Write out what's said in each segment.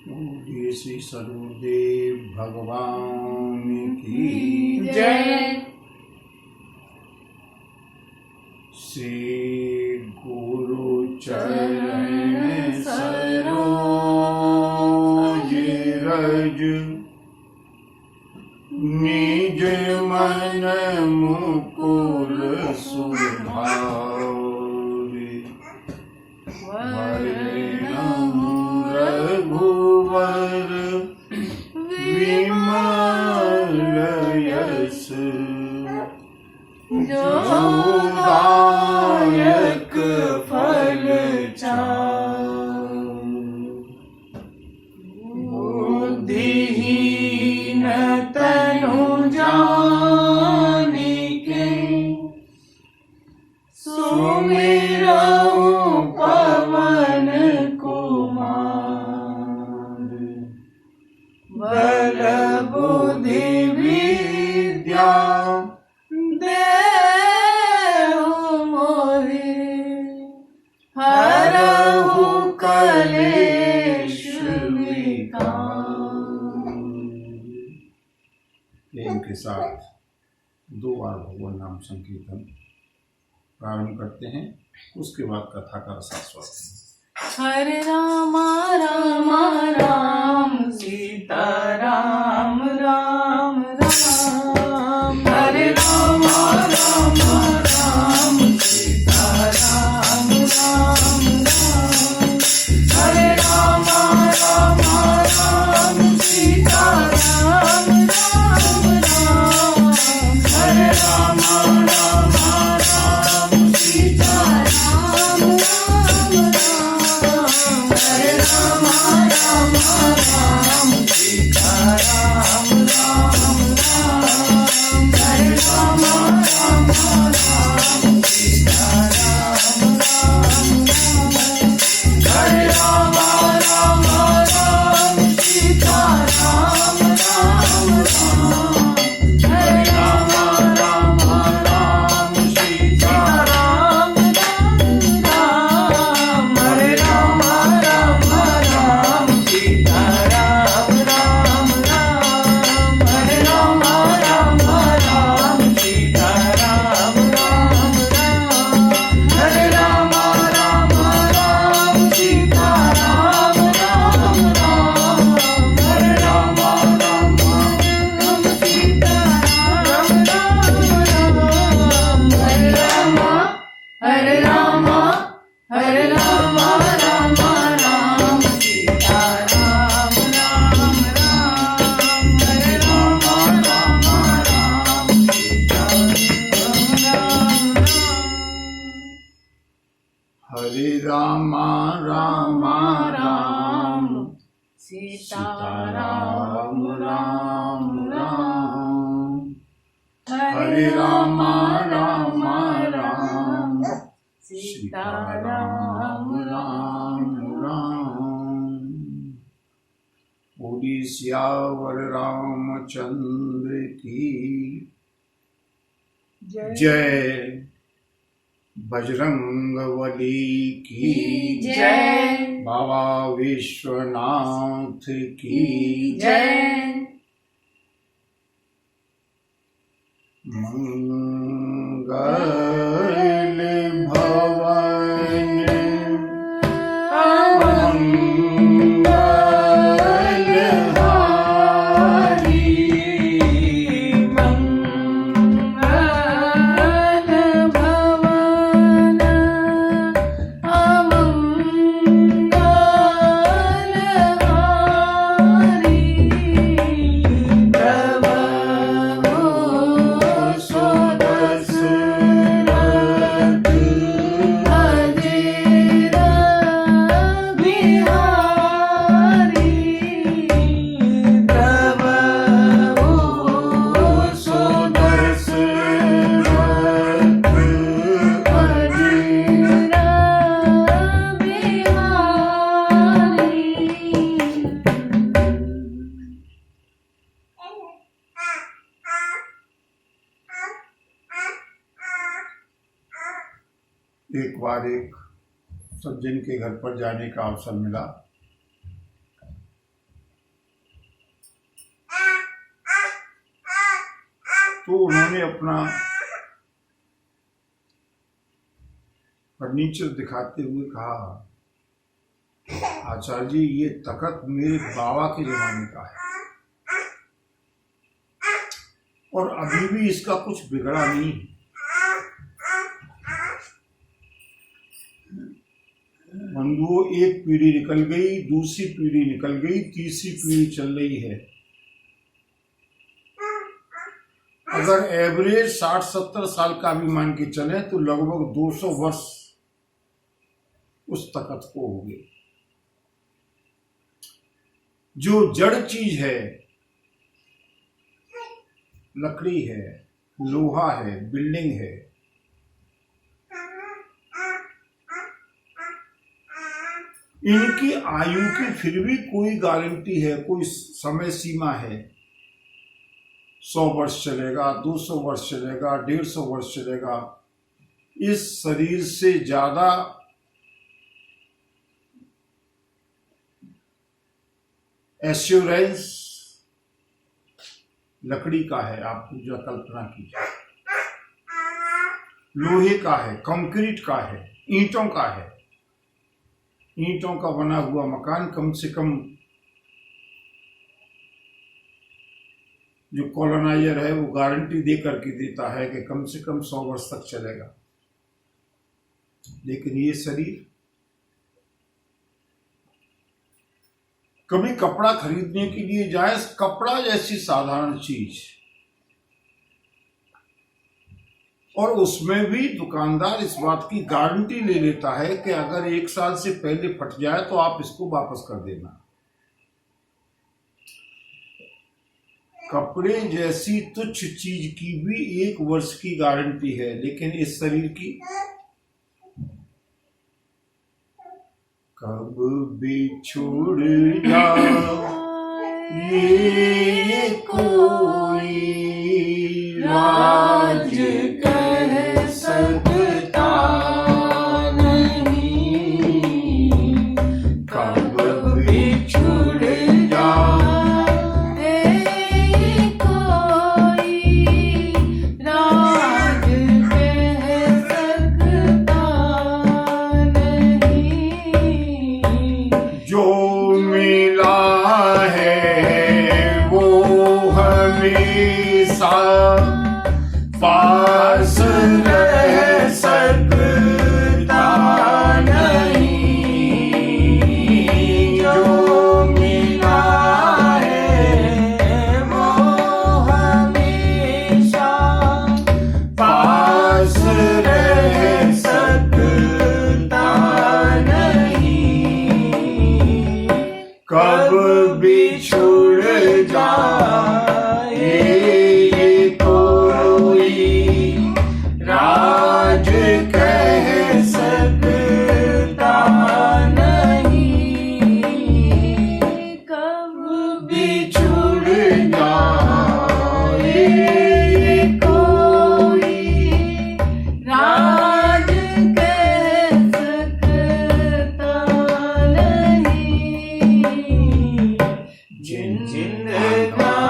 पूज्य श्री सद्गुरुदेव भगवान की जय। श्री गुरु चरण सरोज रज निज मन मुकुर सुधारि वर्णम रघुवर विमल यश जो दायक फल चारि बुद्धिहीन तनु जानिके सुमिरऊ पवन कुमार बल बुद्धि विद्या हरहु कलेश विकार। प्रेम के साथ 2 बार भगवान नाम संकीर्तन प्रारंभ करते हैं, उसके बाद कथा का रसास्वाद। हरे राम राम राम सीता राम राम राम। हरे राम राम राम सीता राम राम राम। हरे राम राम राम सीता राम राम राम। हरे राम राम राम सीता राम राम राम। हरे राम राम राम सीता राम राम राम। हरे राम राम राम सीता राम राम राम। हरे राम राम राम सीता राम राम राम। हरे राम राम राम सीता राम राम राम। हरे राम राम राम सीता राम राम राम। हरे राम राम राम सीता राम राम राम। हरे राम राम राम सीता राम राम राम। हरे राम राम राम सीता राम राम राम। हरे राम हरे राम हरे राम राम राम सीता राम राम राम। हरे राम राम राम सीता राम राम। हरे राम राम राम सीता राम राम राम। हरे राम राम राम सीता राम राम राम। पूरी सियावर रामचंद्र की जय। बजरंगबली की जय। बाबा विश्वनाथ की जय। मंगल भवन मंगलहारी मंगल भवन अमंगलहारी। एक बार एक सज्जन के घर पर जाने का अवसर मिला। तो उन्होंने अपना फर्नीचर दिखाते हुए कहा, आचार्य जी ये तखत मेरे बाबा के जमाने का है और अभी भी इसका कुछ बिगड़ा नहीं। बंधुओं, एक पीढ़ी निकल गई, दूसरी पीढ़ी निकल गई, तीसरी पीढ़ी चल रही है। अगर एवरेज 60-70 साल का भी मान के चले तो लगभग 200 वर्ष उस तखत को हो गए। जो जड़ चीज है, लकड़ी है, लोहा है, बिल्डिंग है, इनकी आयु की फिर भी कोई गारंटी है, कोई समय सीमा है। 100 वर्ष चलेगा, 200 वर्ष चलेगा, 150 वर्ष चलेगा। इस शरीर से ज्यादा एश्योरेंस लकड़ी का है। आप पूजा कल्पना कीजिए, लोहे का है, कंक्रीट का है, ईंटों का है। ईंटों का बना हुआ मकान कम से कम, जो कॉलोनाइजर है वो गारंटी दे करके देता है कि कम से कम 100 वर्ष तक चलेगा। लेकिन ये शरीर, कभी कपड़ा खरीदने के लिए जाए, कपड़ा जैसी साधारण चीज, और उसमें भी दुकानदार इस बात की गारंटी ले लेता है कि अगर 1 साल से पहले फट जाए तो आप इसको वापस कर देना। कपड़े जैसी तुच्छ चीज की भी 1 वर्ष की गारंटी है, लेकिन इस शरीर की कब बिछुड़ ये कोई राज कह सकता नहीं, कब बिछुड़ पास रह सकता नहीं, जो मिला है वो हमेशा पास रह सकता नहीं, कब बिछुड़ जाए राज कह सकता नहीं, कब बिछुड़ जाए कोई राज कह सकता नहीं, जिंदगानी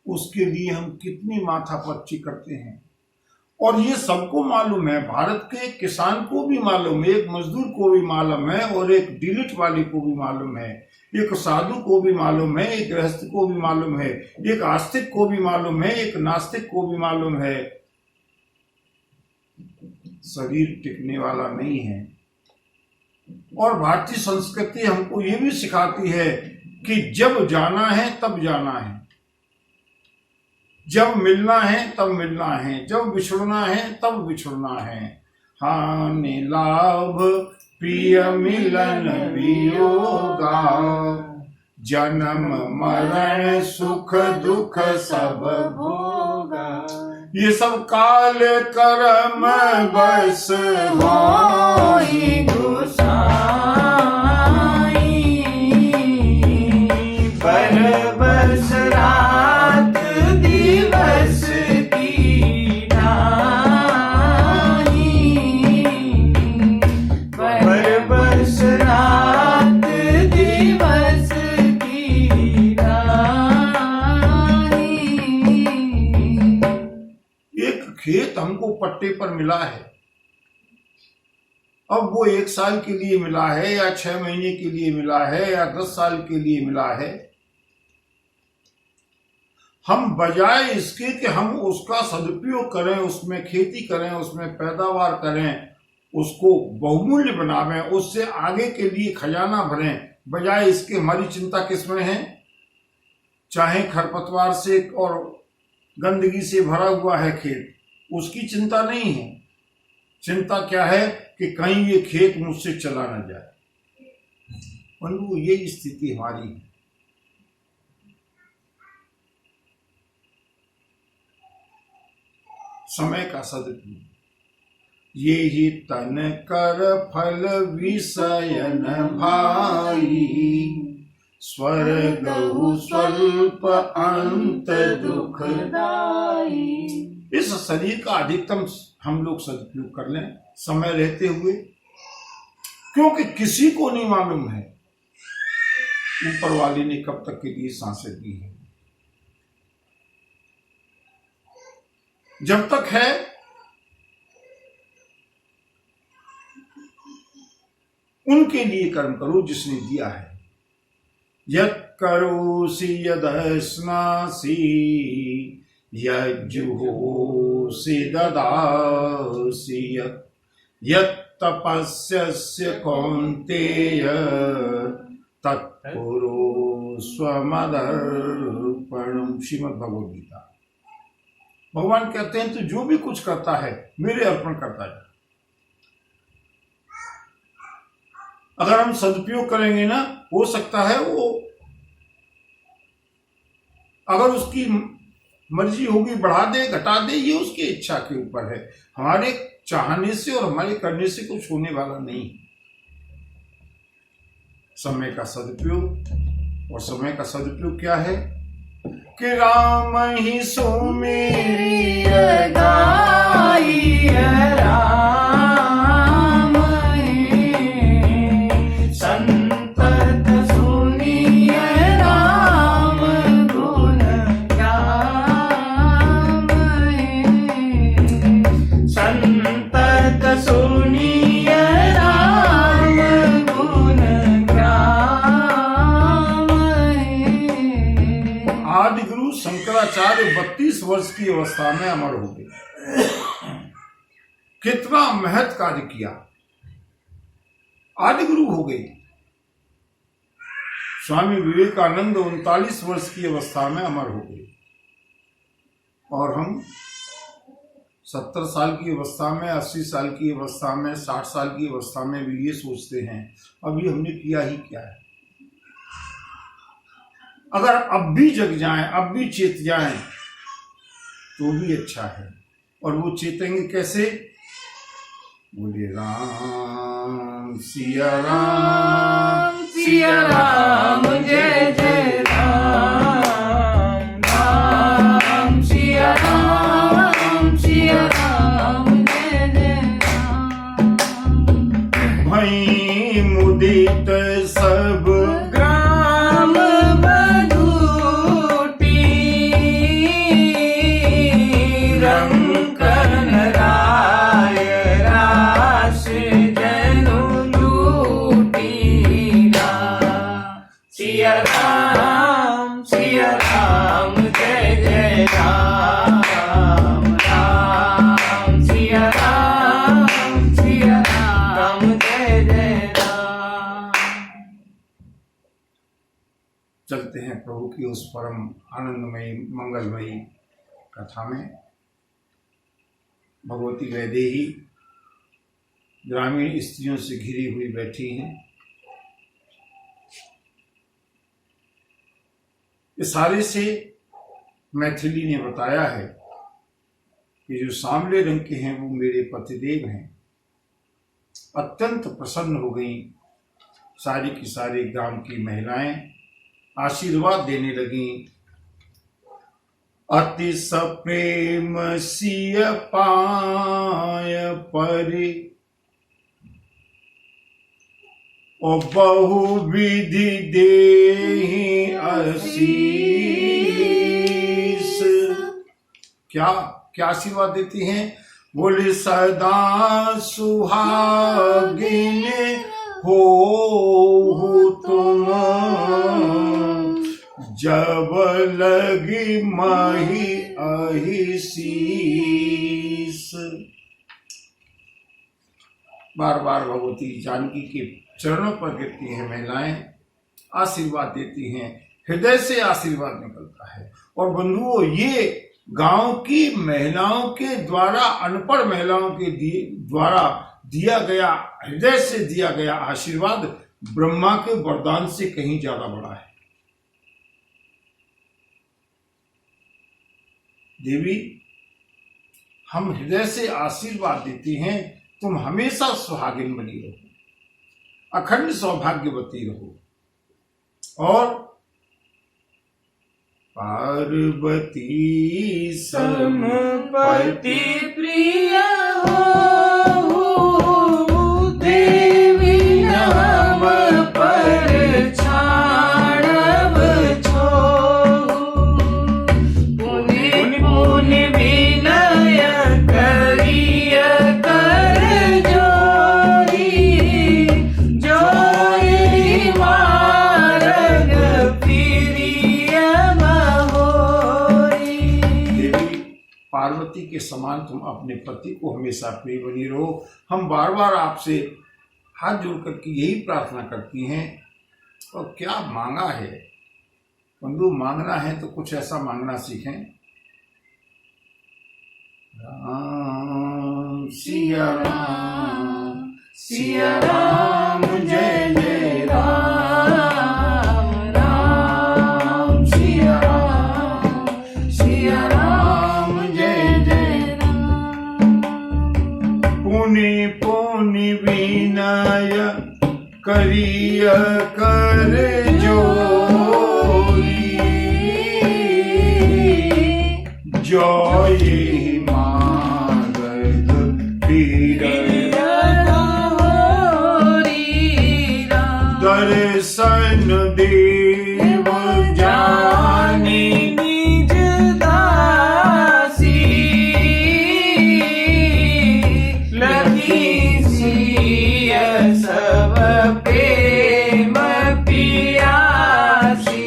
उसके लिए हम कितनी माथापच्ची करते हैं। और ये सबको मालूम है, भारत के किसान को भी मालूम है, एक मजदूर को भी मालूम है, और एक डिलीट वाले को भी मालूम है, एक साधु को भी मालूम है, एक गृहस्थ को भी मालूम है, एक आस्तिक को भी मालूम है, एक नास्तिक को भी मालूम है, शरीर टिकने वाला नहीं है। और भारतीय संस्कृति हमको ये भी सिखाती है कि जब जाना है तब जाना है, जब मिलना है तब मिलना है, जब बिछड़ना है तब बिछड़ना है। हानि लाभ प्रिय मिलन वियोगा, जन्म मरण सुख दुख सब भोगा। ये सब काल कर्म बस होई गोसाई, पर बस रात दिवस की ढाई, पर बस रात दिवस की ढाई। एक खेत हमको पट्टे पर मिला है, अब वो 1 साल के लिए मिला है या 6 महीने के लिए मिला है या 10 साल के लिए मिला है। हम बजाय इसके कि हम उसका सदुपयोग करें, उसमें खेती करें, उसमें पैदावार करें, उसको बहुमूल्य बनावें, उससे आगे के लिए खजाना भरें, बजाय इसके हमारी चिंता किसमें है? चाहे खरपतवार से और गंदगी से भरा हुआ है खेत, उसकी चिंता नहीं है। चिंता क्या है कि कहीं ये खेत मुझसे चला न जाए। परंतु ये स्थिति हमारी है। समय का सदुपयोग, ये ही तन कर फल विषयन भाई, स्वर्ग स्वल्प अंत दुखदाई। इस शरीर का अधिकतम हम लोग सदुपयोग कर लें समय रहते हुए, क्योंकि किसी को नहीं मालूम है ऊपर वाले ने कब तक के लिए सांसें दी है। जब तक है उनके लिए कर्म करो जिसने दिया है। यत् करोसि यदश्नासि यज्जुहोसि ददासि यत् तपस्यस्य कौन्तेय तत्कुरुष्व मदर्पणम्। श्रीमद् भगवद गीता। भगवान कहते हैं तो जो भी कुछ करता है मेरे अर्पण करता जाए। अगर हम सदुपयोग करेंगे ना, हो सकता है वो, अगर उसकी मर्जी होगी बढ़ा दे घटा दे, ये उसकी इच्छा के ऊपर है। हमारे चाहने से और हमारे करने से कुछ होने वाला नहीं। समय का सदुपयोग, और समय का सदुपयोग क्या है कि राम ही सो मेरी गाई, राम संतत सुनिए राम गुण गाम, संतत सुनिए राम गुण गाम। आदि गुरु शंकराचार्य 32 वर्ष की अवस्था में अमर हो गए। कितना महत् कार्य किया, आदि गुरु हो गए। स्वामी विवेकानंद 39 वर्ष की अवस्था में अमर हो गए, और हम 70 साल की अवस्था में, 80 साल की अवस्था में, 60 साल की अवस्था में भी ये सोचते हैं अभी हमने किया ही क्या है। अगर अब भी जग जाएं, अब भी चेत जाएं तो भी अच्छा है। और वो चेतेंगे कैसे? बोले राम सिया राम, सिया राम जय जय राम, राम सिया राम, सिया राम जय जय राम। भई मुदित सब ग्राम बधूटी, चलते हैं प्रभु की उस परम आनंदमयी मंगलमयी कथा में। भगवती वैदेही ग्रामीण स्त्रियों से घिरी हुई बैठी हैं। इशारे से मैथिली ने बताया है कि जो सांवले रंग के हैं वो मेरे पतिदेव हैं। अत्यंत प्रसन्न हो गई सारी की सारी ग्राम की महिलाएं, आशीर्वाद देने लगी। अति सप्रेम सिय पाय परे और बहु विधि देहि आशीष। क्या क्या आशीर्वाद देती हैं? बोले सदा सुहागिन हो तुम, जब लगी माही अहिशीष। बार बार भगवती जानकी के चरणों पर गिरती हैं महिलाएं, आशीर्वाद देती हैं, हृदय से आशीर्वाद निकलता है। और बंधुओं, ये गांव की महिलाओं के द्वारा, अनपढ़ महिलाओं के द्वारा दिया गया, हृदय से दिया गया आशीर्वाद ब्रह्मा के वरदान से कहीं ज्यादा बड़ा है। देवी, हम हृदय से आशीर्वाद देती हैं, तुम हमेशा सुहागिन बनी रहो, अखंड सौभाग्यवती रहो। और पार्वती समपति प्रिय हो, देवी नाम पर छाड़ब छो। पुनि पुनि विनय करिय कर जोरी, जोरी मार्ग फिरिय बहोरी। पार्वती के समान तुम अपने पति को हमेशा प्रिय बनी रहो। हम बार बार आपसे हाथ जोड़ करके यही प्रार्थना करती हैं। और क्या मांगा है बंधु? मांगना है तो कुछ ऐसा मांगना सीखें। राम सिया राम, सिया राम जय जय राम, राम सिया राम, सिया राम जय जय राम। पुनि पुनि विनय करिय कर जोरी, जय मार्ग फिरिय दर्शन देव जानी निज दासी, लगी सिय सब प्रेम पियासी।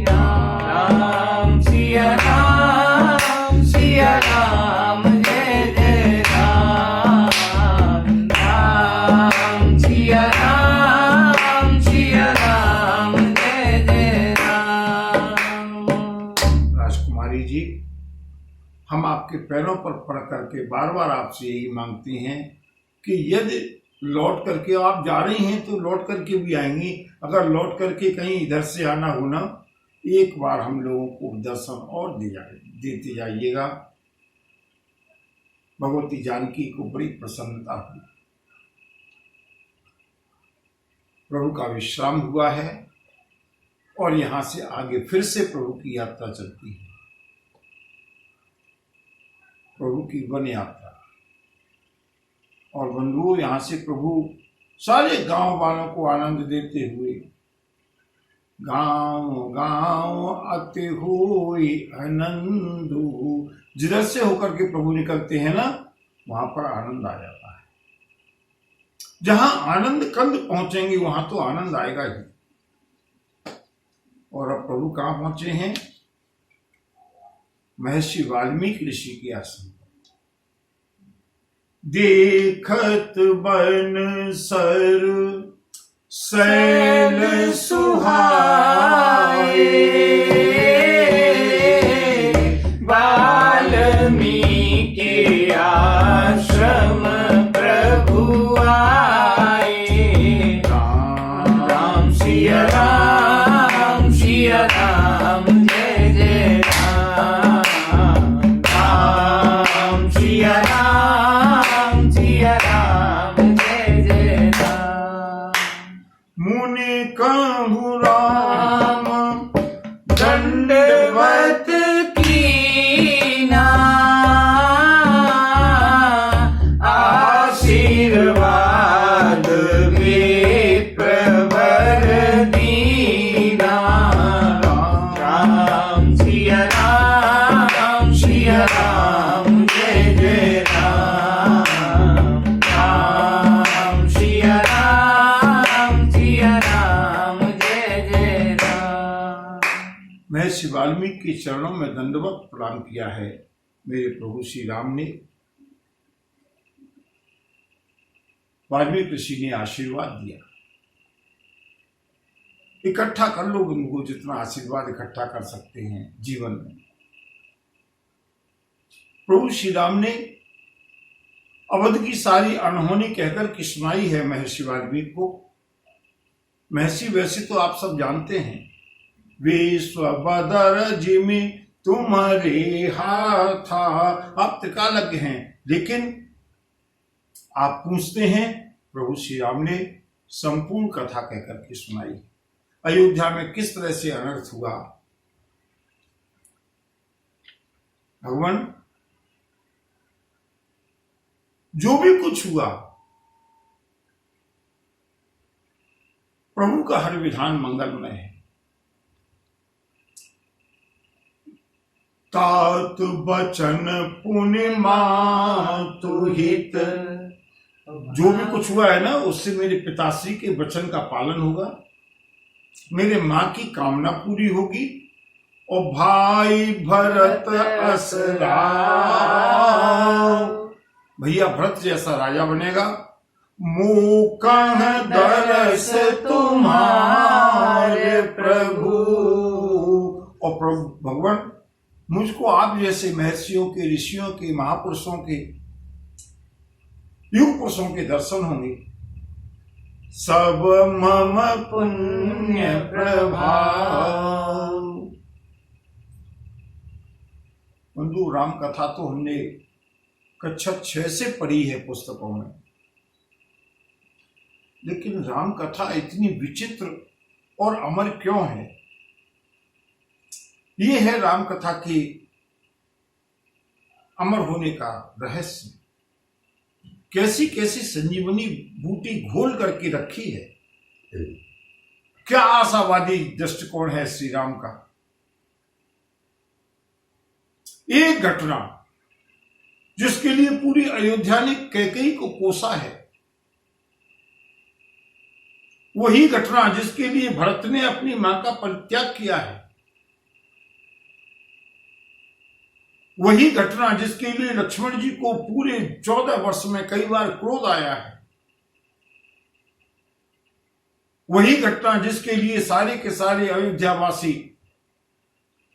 राम सिया राम, सिया राम जय जय राम, राम सिया राम, सिया राम जय जय राम। राजकुमारी जी, हम आपके पैरों पर पड़ करके बार बार आपसे यही मांगते हैं कि यदि लौट करके आप जा रही हैं तो लौट करके भी आएंगी। अगर लौट करके कहीं इधर से आना हो ना, एक बार हम लोगों को दर्शन और देते जाइएगा। भगवती जानकी को बड़ी प्रसन्नता हुई। प्रभु का विश्राम हुआ है और यहां से आगे फिर से प्रभु की यात्रा चलती है, प्रभु की वन यात्रा। और बंधुओं, यहाँ से प्रभु सारे गांव वालों को आनंद देते हुए गांव गांव अति हुई आनंदु, जिधर से होकर के प्रभु निकलते हैं ना, वहां पर आनंद आ जाता है। जहां आनंद कंद पहुंचेंगे वहां तो आनंद आएगा ही। और अब प्रभु कहां पहुंचे हैं? महर्षि वाल्मीकि ऋषि के आश्रम। देखत बन सर शैल सुहाए, वाल्मीकि आश्रम प्रभु आए। राम सिया राम जय जय राम। राम सिया राम जय जय राम। मुनि कहु राम दंडवत कीना, आशीर्वाद विप्रवर दीना। राम सिया राम जय जय राम। राम सिया राम जय जय राम। महर्षि वाल्मीकि के चरणों में दंडवत प्रणाम किया है मेरे प्रभु श्री राम ने। वाल्मीकि ऋषि ने आशीर्वाद दिया, इकट्ठा कर लो उनको, जितना आशीर्वाद इकट्ठा कर सकते हैं जीवन में। प्रभु श्री राम ने अवध की सारी अनहोनी कहकर के सुनाई है महर्षि वाल्मीकि को। महर्षि वैसे तो आप सब जानते हैं, विश्व बदर जिमि तुम्हारे हाथा, आप त्रिकालज्ञ हैं, लेकिन आप पूछते हैं, प्रभु श्री राम ने संपूर्ण कथा कहकर के सुनाई। अयोध्या में किस तरह से अनर्थ हुआ, भगवान जो भी कुछ हुआ, प्रभु का हर विधान मंगलमय है। तात बचन पुण्य मातु हित, जो भी कुछ हुआ है ना, उससे मेरे पिताश्री के वचन का पालन होगा, मेरे माँ की कामना पूरी होगी, और भाई भरत असरा, भैया भरत जैसा राजा बनेगा। मूकह दरस तुम्हारे प्रभु, और प्रभु भगवान मुझको आप जैसे महर्षियों के, ऋषियों के, महापुरुषों के, युग पुरुषों के दर्शन होंगे। सब मम पुण्य प्रभाव। बंधु, राम कथा तो हमने कक्षा 6 से पढ़ी है पुस्तकों में, लेकिन राम कथा इतनी विचित्र और अमर क्यों है? ये है राम कथा की अमर होने का रहस्य। कैसी कैसी संजीवनी बूटी घोल करके रखी है। क्या आशावादी दृष्टिकोण है श्री राम का। एक घटना जिसके लिए पूरी अयोध्या ने कैकेयी को कोसा है, वही घटना जिसके लिए भरत ने अपनी मां का परित्याग किया है, वही घटना जिसके लिए लक्ष्मण जी को पूरे 14 वर्ष में कई बार क्रोध आया है, वही घटना जिसके लिए सारे के सारे अयोध्यावासी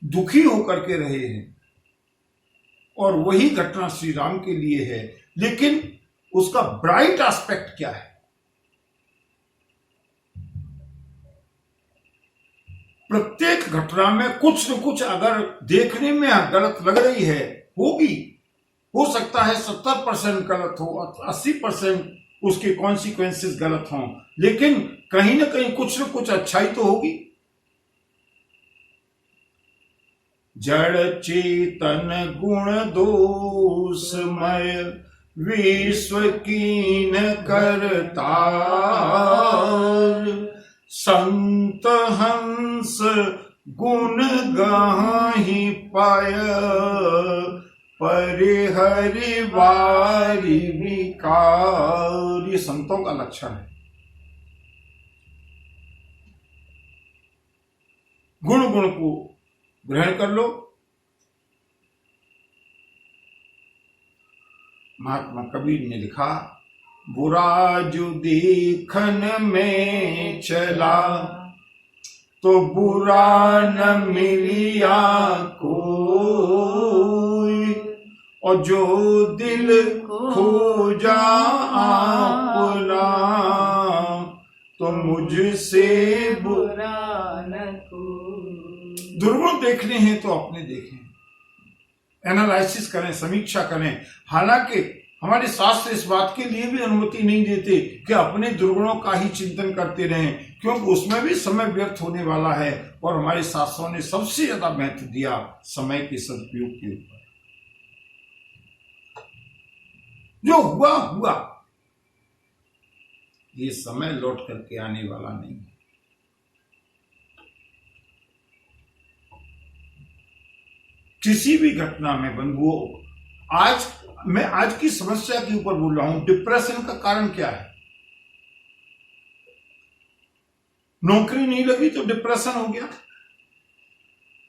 दुखी होकर के रहे हैं, और वही घटना श्री राम के लिए है। लेकिन उसका ब्राइट एस्पेक्ट क्या है? प्रत्येक घटना में कुछ न कुछ अगर देखने में गलत लग रही है, होगी, हो सकता है 70% गलत हो, 80% उसके कॉन्सिक्वेंसेस गलत हों, लेकिन कहीं ना कहीं कुछ न कुछ अच्छाई तो होगी। जड़ चेतन गुण दोषमय विश्व कीन करतार, संत हंस गुण गाहि पाय, परिहरि वारि विकार। ये संतों का लक्षण है। गुण गुण को ग्रहण कर लो। महात्मा कबीर ने लिखा, बुरा जो देखन में चला, तो बुरा न मिलिया कोई, और जो दिल खोजा अपना, तो मुझसे बुरा न कोई। दुर्गुण देखने हैं तो अपने देखें, एनालिसिस करें, समीक्षा करें। हालांकि हमारे शास्त्र इस बात के लिए भी अनुमति नहीं देते कि अपने दुर्गुणों का ही चिंतन करते रहें, क्योंकि उसमें भी समय व्यर्थ होने वाला है। और हमारे शास्त्रों ने सबसे ज्यादा महत्व दिया समय के सदुपयोग के ऊपर। जो हुआ हुआ, ये समय लौट करके आने वाला नहीं है। किसी भी घटना में बंधुओं, मैं आज की समस्या के ऊपर बोल रहा हूं। डिप्रेशन का कारण क्या है? नौकरी नहीं लगी तो डिप्रेशन हो गया,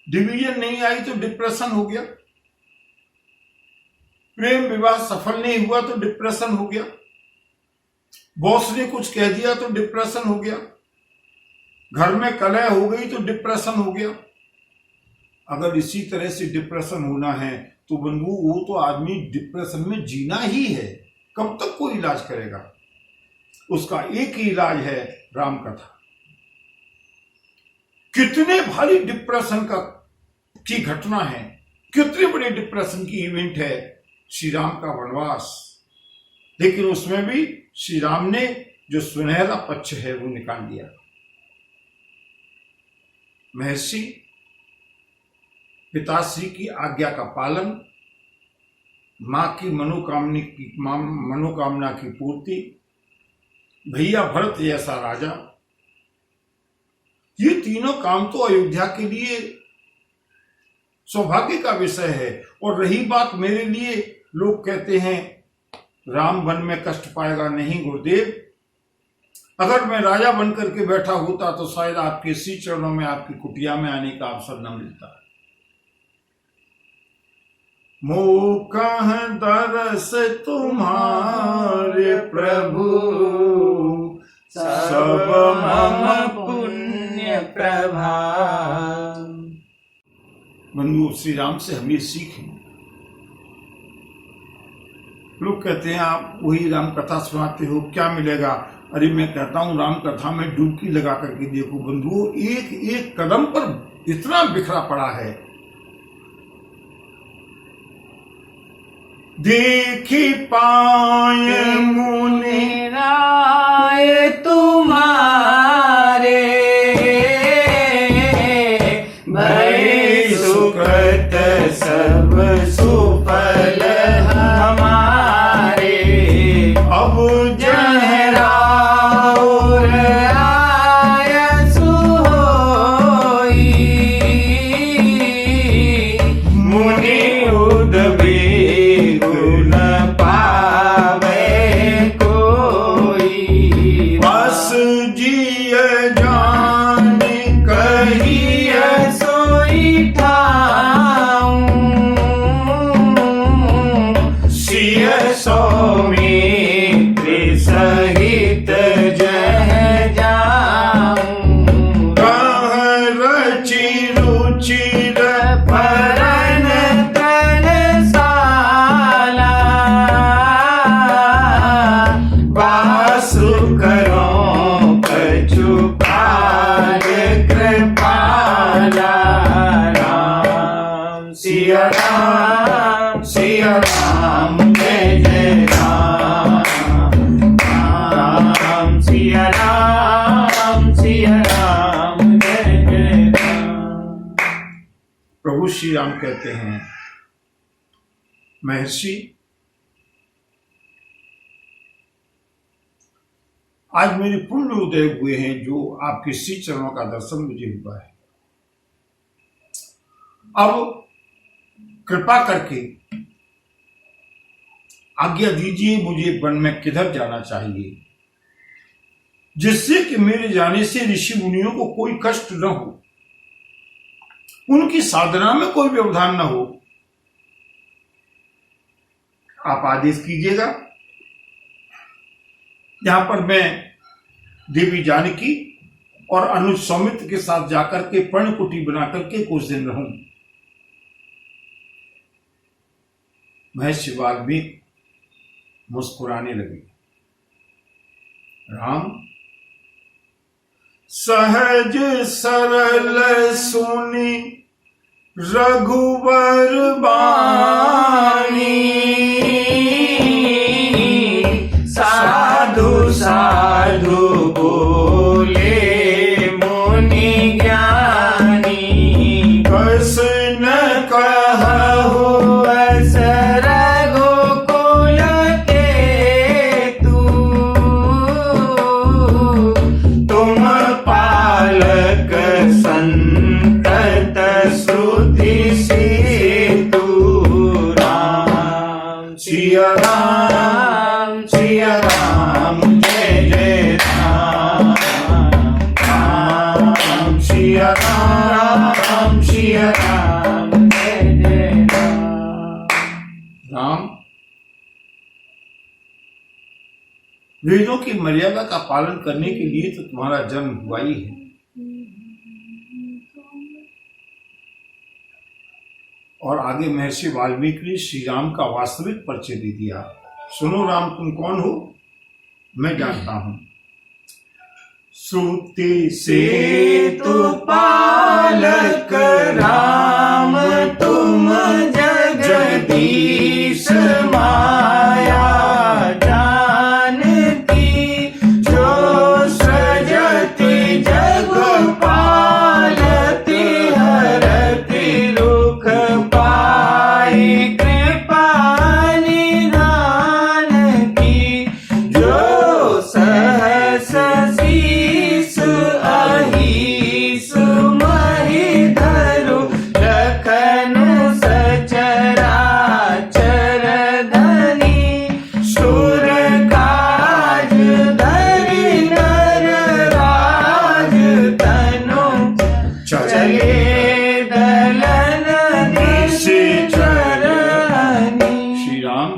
डिवीजन नहीं आई तो डिप्रेशन हो गया, प्रेम विवाह सफल नहीं हुआ तो डिप्रेशन हो गया, बॉस ने कुछ कह दिया तो डिप्रेशन हो गया, घर में कलह हो गई तो डिप्रेशन हो गया। अगर इसी तरह से डिप्रेशन होना है तो बंधु, वो तो आदमी डिप्रेशन में जीना ही है। कब तक कोई इलाज करेगा? उसका एक ही इलाज है, राम कथा। कितने भारी डिप्रेशन की घटना है, कितने बड़े डिप्रेशन की इवेंट है श्री राम का वनवास। लेकिन उसमें भी श्री राम ने जो सुनहरा पक्ष है वो निकाल दिया। महर्षि पिताश्री की आज्ञा का पालन, मां की मनोकामना की पूर्ति, भैया भरत जैसा राजा, ये तीनों काम तो अयोध्या के लिए सौभाग्य का विषय है। और रही बात मेरे लिए, लोग कहते हैं राम वन में कष्ट पाएगा। नहीं गुरुदेव, अगर मैं राजा बन करके बैठा होता तो शायद आपके श्री चरणों में, आपकी कुटिया में आने का अवसर न मिलता। मोकह दरस तुम्हारे प्रभु, सब मम पुण्य प्रभाव। बंधु, श्री राम से हम ये सीखें। लोग कहते हैं आप वही राम कथा सुनाते हो, क्या मिलेगा? अरे मैं कहता हूं राम कथा में डुबकी लगा करके देखो बंधुओं, एक एक कदम पर इतना बिखरा पड़ा है। देखी पाए मुनि राय तुम्हारे, भय सुकृत सब सुफल हमारे। अब जहराउर आयसु होई, मुनि उदबी गुण पावे कोई। बस जिय जान कहिय सोई ठाऊं, सिय सौमित्र सहित जह जाऊं। कह रचि रुचिर परन तन साला, बासु करो कछु पार कृपाला। राम सिया राम, सिया राम, जय जय राम। राम सिया राम, सिया राम, जय जय राम। प्रभु श्री राम कहते हैं, महर्षि आज मेरे पुण्य उदय हुए हैं, जो आपके श्री चरणों का दर्शन मुझे हुआ है। अब कृपा करके आज्ञा दीजिए, मुझे वन में किधर जाना चाहिए, जिससे कि मेरे जाने से ऋषि मुनियों को कोई कष्ट न हो, उनकी साधना में कोई व्यवधान न हो। आप आदेश कीजिएगा। यहां पर मैं देवी जानकी और अनुज सौमित्र के साथ जाकर के पर्णकुटी बना करके कुछ दिन रहूं। महर्षि वाल्मीकि मुस्कुराने लगे। राम सहज सरल सुनी रघुवर बानी, साधु साधु बोले मुनि ज्ञानी, कस न कहु अस रघुकुल केतु, तुम पालक संतत श्रुति सेतु। राम सिया राम सिया राम जय जय राम, राम सिया राम सिया राम जय जय राम। राम, वेदों की मर्यादा का पालन करने के लिए तो तुम्हारा जन्म हुआ ही है। और आगे महर्षि वाल्मीकि ने श्री राम का वास्तविक परिचय दे दिया। सुनो राम, तुम कौन हो? मैं जानता हूं। श्रुति सेतु पालक राम तुम जगदीश माया जानती, जो सृजति जग पालती हरति दुख पाई कृपा निधान की, जो सहस शीस अहीस महि धरु लखनु सचराचर धनी, सुर काज धरि नर राज तनु, चले दलन निश्चर हनी। श्री राम,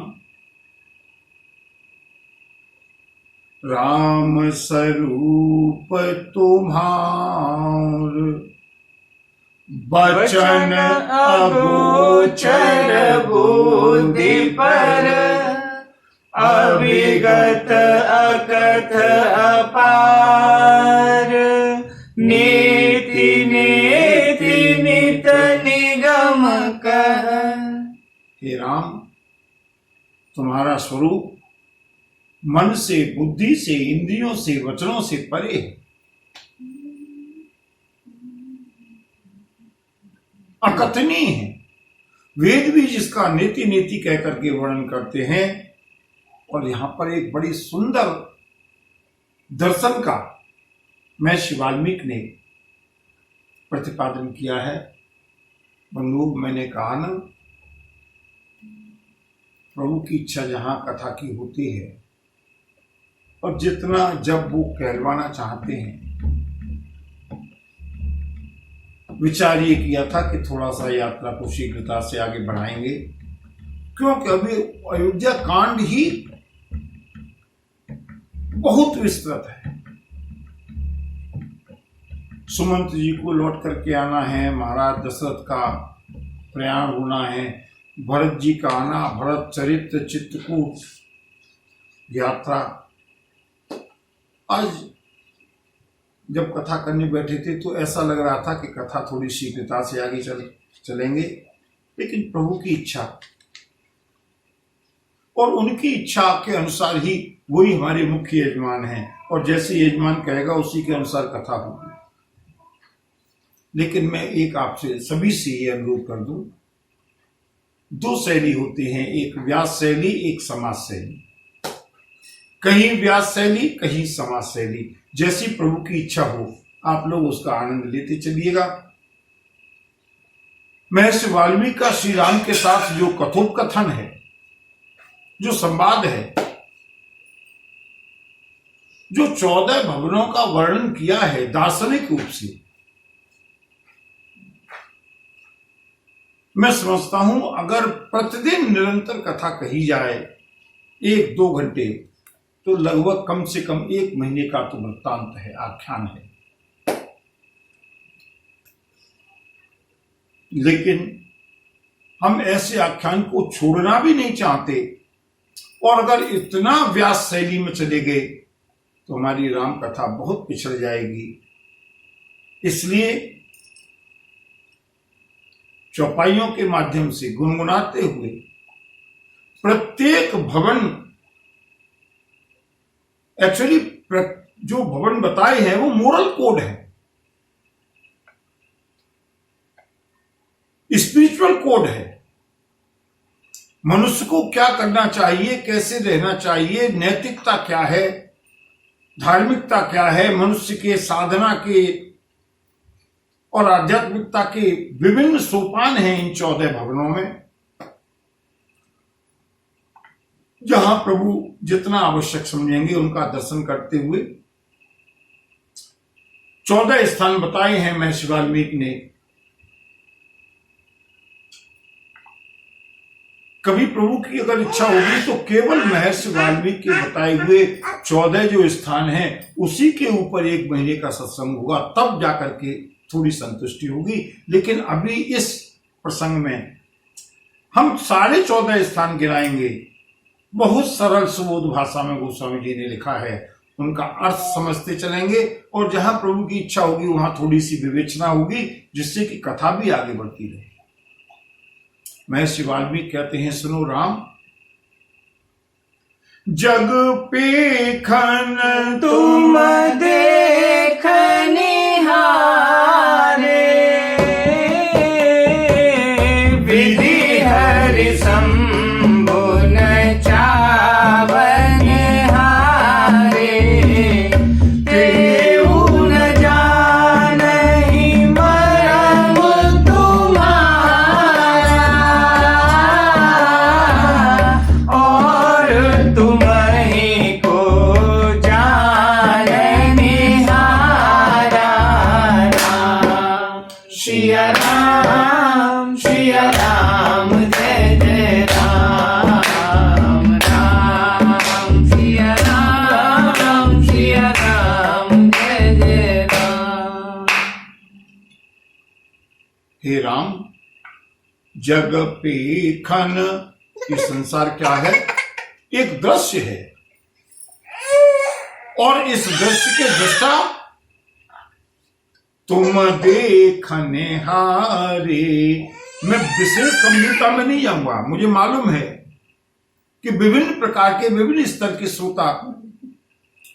राम स्वरूप तुम्हार बचन अगोचर बुद्धि पर, अविगत अकथ अपार, नीति नीति नित निगम कह। हे राम, तुम्हारा स्वरूप मन से, बुद्धि से, इंद्रियों से, वचनों से परे है। अकथनीय है। वेद भी जिसका नीति नीति कह करके वर्णन करते हैं। और यहां पर एक बड़ी सुंदर दर्शन का महर्षि वाल्मीकि ने प्रतिपादन किया है। बंधु, मैंने कहा ना, प्रभु की इच्छा जहां कथा की होती है और जितना जब वो कहलवाना चाहते हैं, विचार ये किया था कि थोड़ा सा यात्रा को शीघ्रता से आगे बढ़ाएंगे, क्योंकि अभी अयोध्या कांड ही बहुत विस्तृत है। सुमंत जी को लौट करके आना है, महाराज दशरथ का प्रयाण होना है, भरत जी का आना, भरत चरित्र चित्रकूट यात्रा। आज जब कथा करने बैठे थे तो ऐसा लग रहा था कि कथा थोड़ी शीघ्रता से आगे चलेंगे, लेकिन प्रभु की इच्छा और उनकी इच्छा के अनुसार ही वही हमारे मुख्य यजमान हैं, और जैसे यजमान कहेगा उसी के अनुसार कथा होगी। लेकिन मैं एक आपसे सभी से ये अनुरोध कर दूं, दो शैली होती हैं, एक व्यास शैली, एक समाज शैली। कहीं व्यास शैली, कहीं समाज शैली। जैसी प्रभु की इच्छा हो आप लोग उसका आनंद लेते चलिएगा। महर्षि वाल्मीकि का श्री राम के साथ जो कथोपकथन है, जो संवाद है, जो 14 भवनों का वर्णन किया है दार्शनिक रूप से, मैं समझता हूं अगर प्रतिदिन निरंतर कथा कही जाए 1-2 घंटे, तो लगभग कम से कम 1 महीने का तो वृत्तांत है, आख्यान है। लेकिन हम ऐसे आख्यान को छोड़ना भी नहीं चाहते, और अगर इतना व्यास शैली में चले गए तो हमारी राम कथा बहुत पिछड़ जाएगी। इसलिए चौपाइयों के माध्यम से गुनगुनाते हुए प्रत्येक भवन, एक्चुअली जो भवन बताए हैं वो मोरल कोड है, स्पिरिचुअल कोड है। मनुष्य को क्या करना चाहिए, कैसे रहना चाहिए, नैतिकता क्या है, धार्मिकता क्या है, मनुष्य के साधना के और आध्यात्मिकता के विभिन्न सोपान हैं इन 14 भवनों में, जहां प्रभु जितना आवश्यक समझेंगे उनका दर्शन करते हुए 14 स्थान बताए हैं महर्षि वाल्मीकि ने। कभी प्रभु की अगर इच्छा होगी तो केवल महर्षि वाल्मीकि के बताए हुए 14 जो स्थान हैं उसी के ऊपर 1 महीने का सत्संग होगा, तब जाकर के थोड़ी संतुष्टि होगी। लेकिन अभी इस प्रसंग में हम सारे 14 स्थान गिनाएंगे। बहुत सरल सुबोध भाषा में गोस्वामी जी ने लिखा है, उनका अर्थ समझते चलेंगे, और जहां प्रभु की इच्छा होगी वहां थोड़ी सी विवेचना होगी, जिससे कि कथा भी आगे बढ़ती रहे। महर्षि वाल्मीकि कहते हैं, सुनो राम, जग पेखन तुम देखनिहारे, विधि हरि शंभु न चावन हारे, तेऊ न जानहि मरम तुम्हारा, और तुम्हीं को जाननिहारा। सिया राम जय जय राम, राम सिया राम जय जय राम। हे राम, जग पेखन, ये संसार क्या है? एक दृश्य है, और इस दृश्य के दृष्टा तुम देखने हारे। मैं विशेष गंभीरता में नहीं जाऊंगा, मुझे मालूम है कि विभिन्न प्रकार के विभिन्न स्तर के श्रोता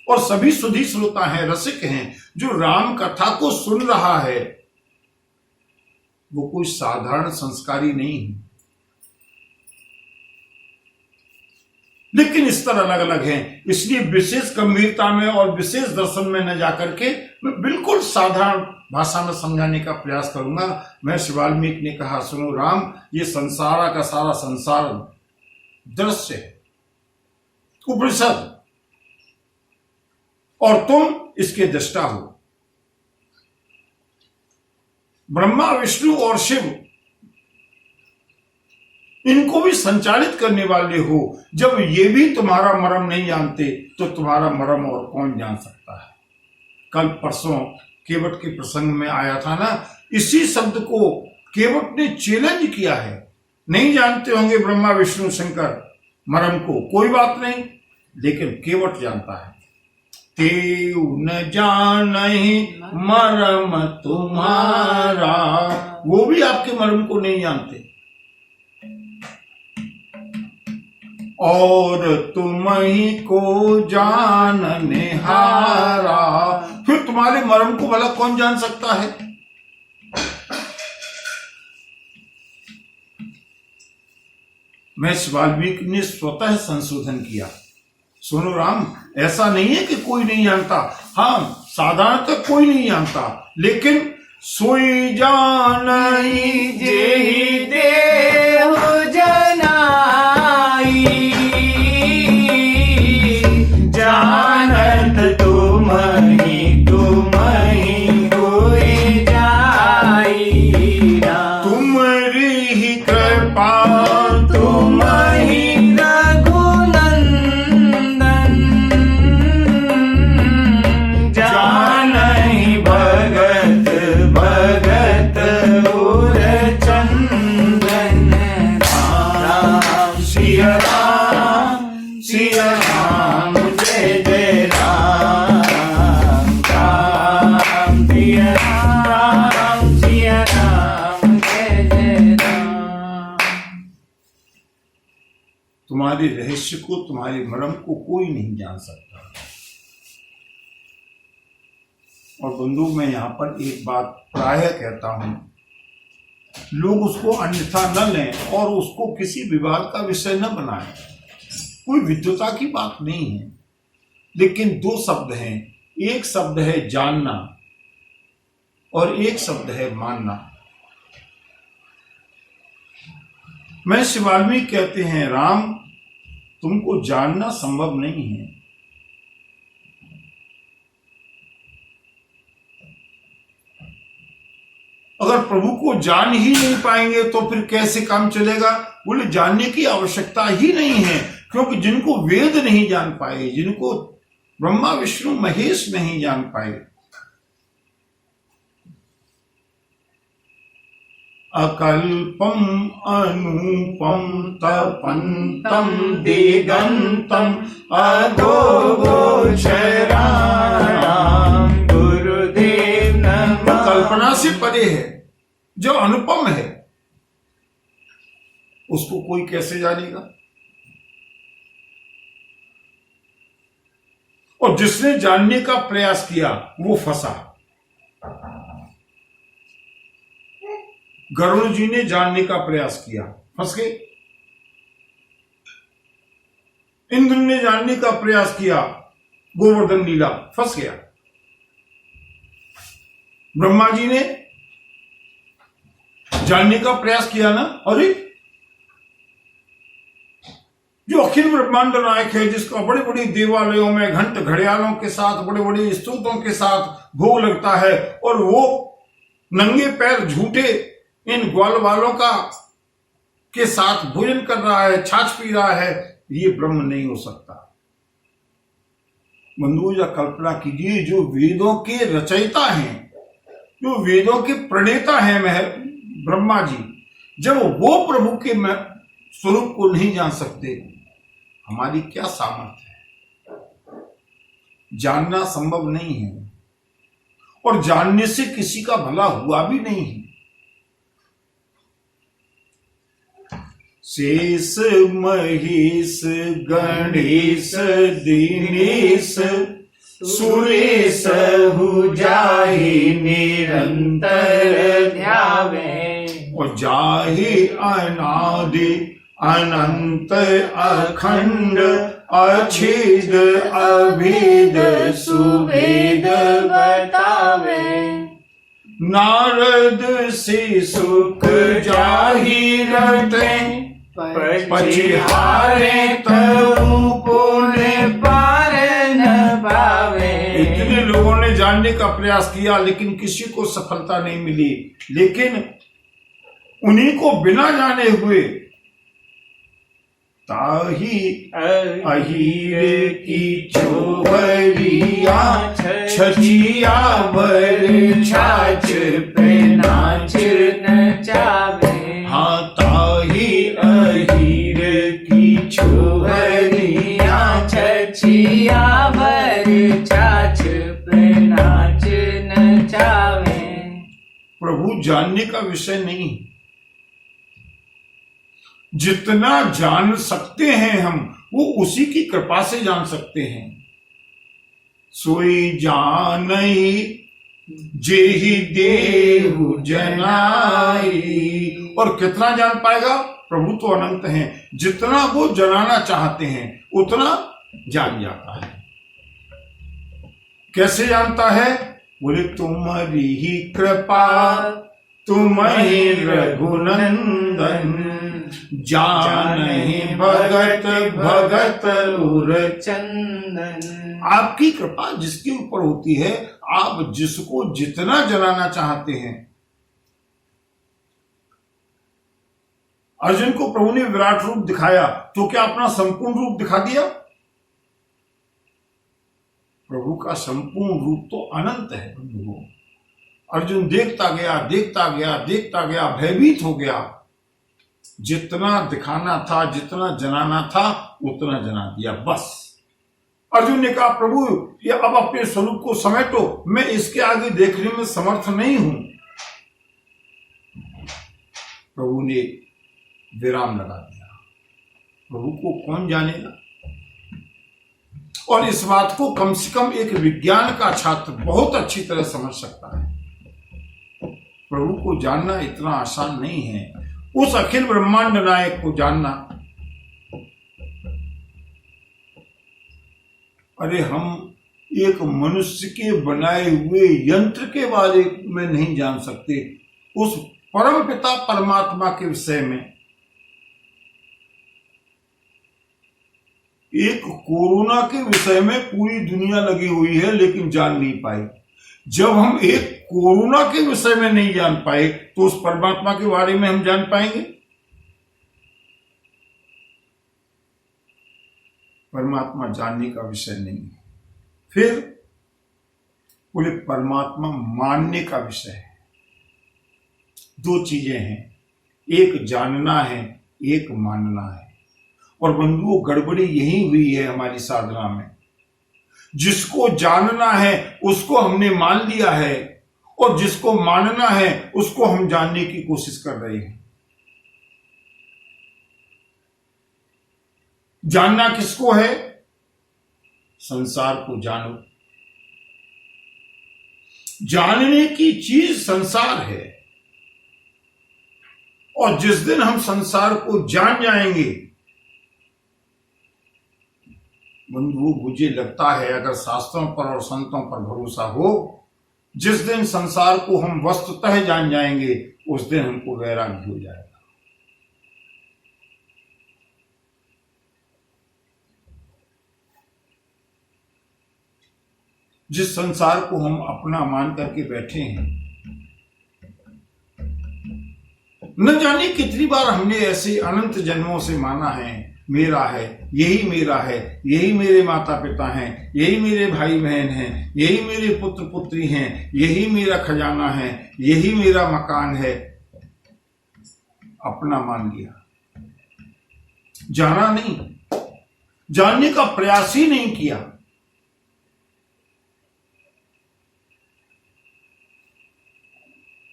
और सभी सुधी श्रोता हैं, रसिक हैं, जो राम कथा को सुन रहा है वो कोई साधारण संस्कारी नहीं है, लेकिन स्तर अलग अलग हैं। इसलिए विशेष गंभीरता में और विशेष दर्शन में न जाकर के मैं बिल्कुल साधारण भाषा में समझाने का प्रयास करूंगा। महर्षि वाल्मीकि ने कहा, सुनो राम, ये संसार का सारा संसार दृश्य है, उपनिषद, और तुम इसके दृष्टा हो। ब्रह्मा, विष्णु और शिव, इनको भी संचालित करने वाले हो। जब ये भी तुम्हारा मर्म नहीं जानते तो तुम्हारा मर्म और कौन जान सकता है। कल परसों केवट के प्रसंग में आया था ना, इसी शब्द को केवट ने चैलेंज किया है। नहीं जानते होंगे ब्रह्मा विष्णु शंकर मर्म को, कोई बात नहीं, लेकिन केवट जानता है। तेऊ न जानहि मर्म तुम्हारा, वो भी आपके मर्म को नहीं जानते, और तुम्हीं को जानने हारा। फिर तुम्हारे मर्म को भला कौन जान सकता है? महर्षि वाल्मीकि ने स्वतः संशोधन किया। सुनो राम, ऐसा नहीं है कि कोई नहीं जानता, हाँ साधारणतः कोई नहीं जानता, लेकिन सोई जानहि जेहि देहु जनाई, जानत तुम्हीं होई जाई। तुम्हारी ही कृपा तुम्हीं रघुनंदन, जानहि भगत भगत उर तुम्हारे रहस्य को, तुम्हारे मर्म को कोई नहीं जान सकता। और बंधु, मैं यहाँ पर एक बात प्रायः कहता हूं, लोग उसको अन्यथा न लें और उसको किसी विवाद का विषय न बनाएं। कोई विद्वता की बात नहीं है, लेकिन दो शब्द हैं, एक शब्द है जानना और एक शब्द है मानना। महर्षि वाल्मीकि कहते हैं, राम तुमको जानना संभव नहीं है, अगर प्रभु को जान ही नहीं पाएंगे तो फिर कैसे काम चलेगा? बोले जानने की आवश्यकता ही नहीं है, क्योंकि जिनको वेद नहीं जान पाए, जिनको ब्रह्मा विष्णु महेश नहीं जान पाए, अकल्पम अनूपम तपंतम दिगंतम अगोचराम गुरुदेव नमः। कल्पना से परे है, जो अनुपम है, उसको कोई कैसे जानेगा? और जिसने जानने का प्रयास किया वो फंसा। गरुड़ जी ने जानने का प्रयास किया, फंस गए। इंद्र ने जानने का प्रयास किया, गोवर्धन लीला, फंस गया। ब्रह्मा जी ने जानने का प्रयास किया ना, अरे जो अखिल ब्रह्मांड नायक है, जिसका बड़े बड़े देवालयों में घंट घड़ियालों के साथ, बड़े बड़े स्तोत्रों के साथ भोग लगता है, और वो नंगे पैर झूठे इन ग्वाल वालों का के साथ भोजन कर रहा है, छाछ पी रहा है, ये ब्रह्म नहीं हो सकता। बंधुओं, या कल्पना कीजिए, जो वेदों के रचयिता हैं, जो वेदों के प्रणेता हैं ब्रह्मा जी, जब वो प्रभु के स्वरूप को नहीं जान सकते, हमारी क्या सामर्थ्य है? जानना संभव नहीं है, और जानने से किसी का भला हुआ भी नहीं है। शेष महेश गणेश दिनेश सुरेश जाहि निरंतर ध्यावे, और जाहि अनादि अनंत अखंड अछेद अभेद सुभेद बतावे, नारद से सुख जाहि रटे पछिहारे तऊ पुण्य पार न पावे। इतने लोगों ने जानने का प्रयास किया, लेकिन किसी को सफलता नहीं मिली। लेकिन उन्हीं को बिना जाने हुए ताही अहीर की छोहरिया छछिया भर छाछ पे नाच नचावे। हाँ, ताही अहीर की छोहरिया छछिया भर छाछ पे नाच नचावे। प्रभु जानने का विषय नहीं, जितना जान सकते हैं हम, वो उसी की कृपा से जान सकते हैं। सोई जानई जेहि देहु जनाई। और कितना जान पाएगा? प्रभु तो अनंत हैं, जितना वो जनाना चाहते हैं उतना जान जाता है। कैसे जानता है? बोले तुम्हारी ही कृपा तुम्हें रघुनंदन, जानहि भगत भगत उर चंदन। आपकी कृपा जिसके ऊपर होती है, आप जिसको जितना जलाना चाहते हैं। अर्जुन को प्रभु ने विराट रूप दिखाया, तो क्या अपना संपूर्ण रूप दिखा दिया? प्रभु का संपूर्ण रूप तो अनंत है बंधुओं। अर्जुन देखता गया, देखता गया, देखता गया, भयभीत हो गया। जितना दिखाना था, जितना जनाना था, उतना जना दिया, बस। अर्जुन ने कहा, प्रभु ये अब अपने स्वरूप को समेटो, मैं इसके आगे देखने में समर्थ नहीं हूं। प्रभु ने विराम लगा दिया। प्रभु को कौन जानेगा। और इस बात को कम से कम एक विज्ञान का छात्र बहुत अच्छी तरह समझ सकता है। प्रभु को जानना इतना आसान नहीं है। उस अखिल ब्रह्मांड नायक को जानना, अरे हम एक मनुष्य के बनाए हुए यंत्र के बारे में नहीं जान सकते, उस परम पिता परमात्मा के विषय में। एक कोरोना के विषय में पूरी दुनिया लगी हुई है लेकिन जान नहीं पाई। जब हम एक कोरोना के विषय में नहीं जान पाए तो उस परमात्मा के बारे में हम जान पाएंगे? परमात्मा जानने का विषय नहीं है। फिर बोले परमात्मा मानने का विषय है। दो चीजें हैं, एक जानना है, एक मानना है। और बंधुओं, गड़बड़ी यही हुई है हमारी साधना में। जिसको जानना है उसको हमने मान लिया है, और जिसको मानना है उसको हम जानने की कोशिश कर रहे हैं। जानना किसको है? संसार को जानो। जानने की चीज संसार है, और जिस दिन हम संसार को जान जाएंगे, बंधु मुझे लगता है अगर शास्त्रों पर और संतों पर भरोसा हो, जिस दिन संसार को हम वस्तुतः जान जाएंगे उस दिन हमको वैराग्य हो जाएगा। जिस संसार को हम अपना मान करके बैठे हैं, न जाने कितनी बार हमने ऐसे अनंत जन्मों से माना है, मेरा है, यही मेरा है, यही मेरे माता पिता हैं, यही मेरे भाई बहन हैं, यही मेरे पुत्र पुत्री हैं, यही मेरा खजाना है, यही मेरा मकान है। अपना मान लिया, जाना नहीं, जानने का प्रयास ही नहीं किया।